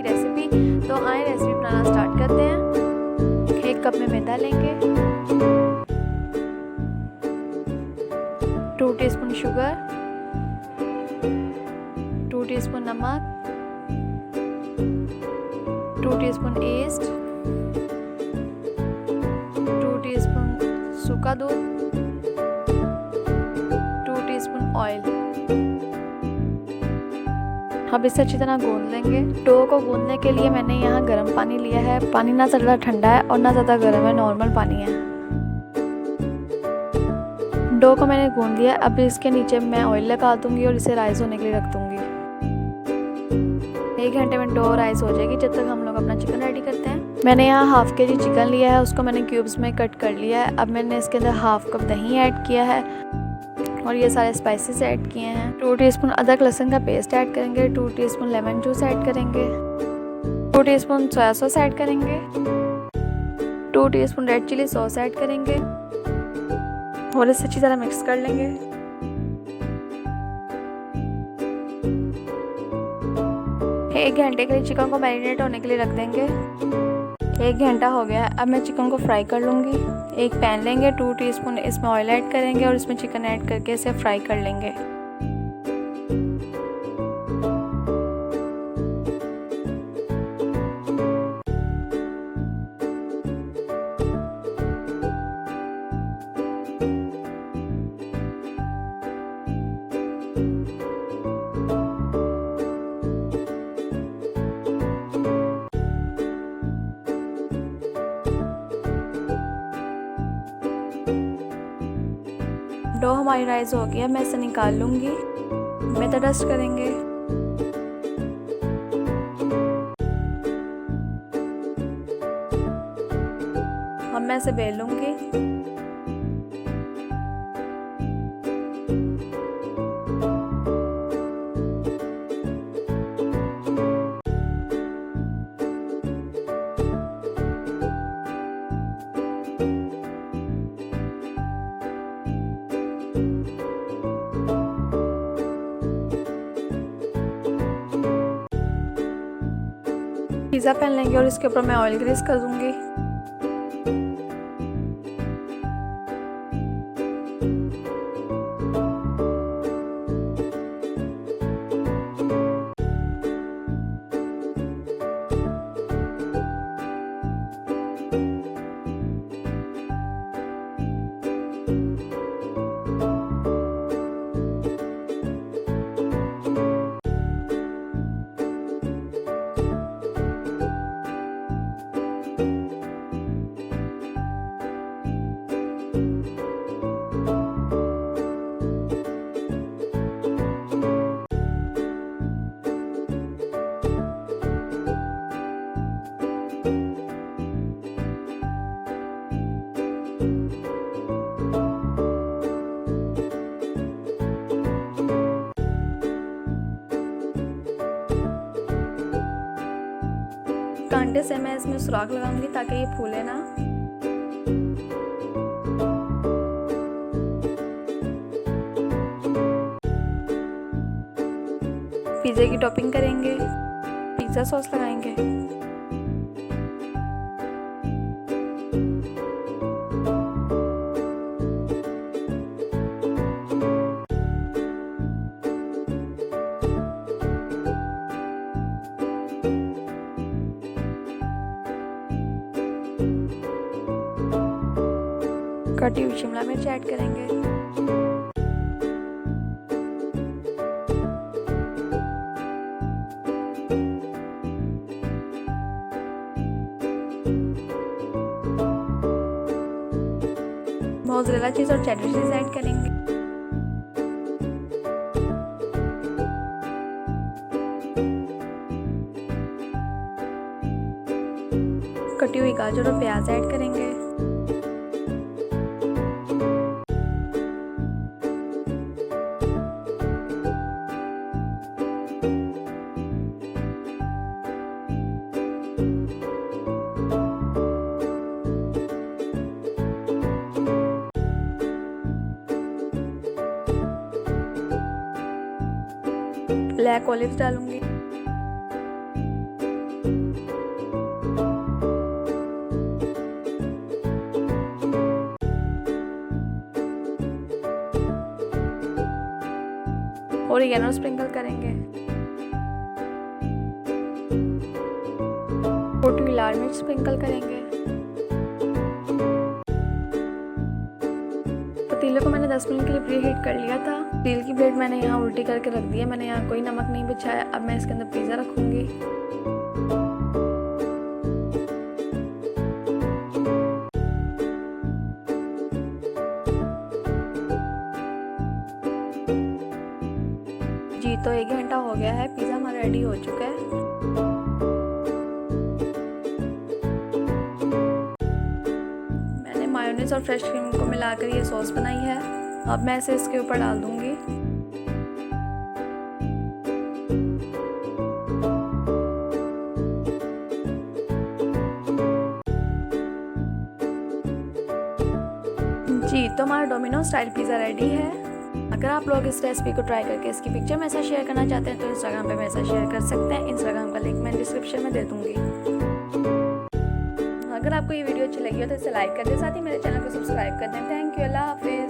Recipe. तो आए recipe बनाना start करते हैं। 1 कप में मैदा लेंगे, 2 टीस्पून शुगर, 2 टीस्पून नमक, 2 टीस्पून ईस्ट, 2 टीस्पून सूखा दूध, 2 टीस्पून ऑयल। अब इसे अच्छी तरह गूंद लेंगे। डो को गूंदने के लिए मैंने यहाँ गर्म पानी लिया है। पानी ना ज़्यादा ठंडा है और ना ज़्यादा गर्म है, नॉर्मल पानी है। डो को मैंने गूंद लिया। अब इसके नीचे मैं ऑयल लगा दूंगी और इसे राइस होने के लिए रख दूंगी। 1 घंटे में डो राइस हो जाएगी, जब तक हम लोग अपना चिकन रेडी करते हैं। मैंने यहाँ हाफ के जी चिकन लिया है, उसको मैंने क्यूब्स में कट कर लिया है। अब मैंने इसके अंदर हाफ कप दही ऐड किया है और ये सारे स्पाइसेस ऐड किए हैं। 2 टीस्पून अदरक लहसुन का पेस्ट ऐड करेंगे, 2 टीस्पून लेमन जूस ऐड करेंगे, 2 टीस्पून सोया सॉस ऐड करेंगे, 2 teaspoon red chilli sauce add करेंगे और इसे अच्छी तरह मिक्स कर लेंगे। एक घंटे के लिए चिकन को मैरिनेट होने के लिए रख देंगे। 1 घंटा हो गया है। अब मैं चिकन को फ्राई कर लूँगी। एक पैन लेंगे, 2 टीस्पून इसमें ऑयल ऐड करेंगे और इसमें चिकन ऐड करके इसे फ्राई कर लेंगे। डो हमारी राइस हो गई है, मैं इसे निकाल लूँगी। मैदा डस्ट करेंगे। अब मैं इसे बेल लूँगी। पिज़्ज़ा पैन लेंगे और इसके ऊपर मैं ऑयल ग्रीस कर दूंगी। कांटे से मैं इसमें सुराख लगाऊंगी ताकि ये फूले ना। पिज़्ज़ा की टॉपिंग करेंगे, पिज़्ज़ा सॉस लगाएंगे, कटी हुई शिमला मिर्च ऐड करेंगे, मोज़रेला चीज़ और चेडर चीज़ ऐड करेंगे, कटी हुई गाजर और प्याज ऐड करेंगे, ब्लैक ऑलिव्स डालूंगी, ओरिगेनो स्प्रिंकल करेंगे, 4 लाल मिर्च स्प्रिंकल करेंगे। पतीले को मैंने 10 मिनट के लिए प्री हीट कर लिया था। स्टील की प्लेट मैंने यहाँ उल्टी करके रख दी है, मैंने यहाँ कोई नमक नहीं बिछाया। अब मैं इसके अंदर पिज़्ज़ा रखूँगी। जी तो 1 घंटा हो गया है, पिज़्ज़ा हमारा रेडी हो चुका है। मैंने मायोनीज और फ्रेश क्रीम को मिलाकर ये सॉस बनाई है। अब मैं इसे इसके ऊपर डाल दूंगी। जी तो हमारा डोमिनो स्टाइल पिज़्ज़ा रेडी है। अगर आप लोग इस रेसिपी को ट्राई करके इसकी पिक्चर मेरे साथ शेयर करना चाहते हैं तो इंस्टाग्राम पे मेरे साथ शेयर कर सकते हैं। इंस्टाग्राम का लिंक मैं डिस्क्रिप्शन में दे दूंगी। अगर आपको ये वीडियो अच्छी लगी हो तो इसे लाइक कर दें, साथ ही मेरे चैनल को सब्सक्राइब कर दें। थैंक यू, अल्लाह हाफिज़।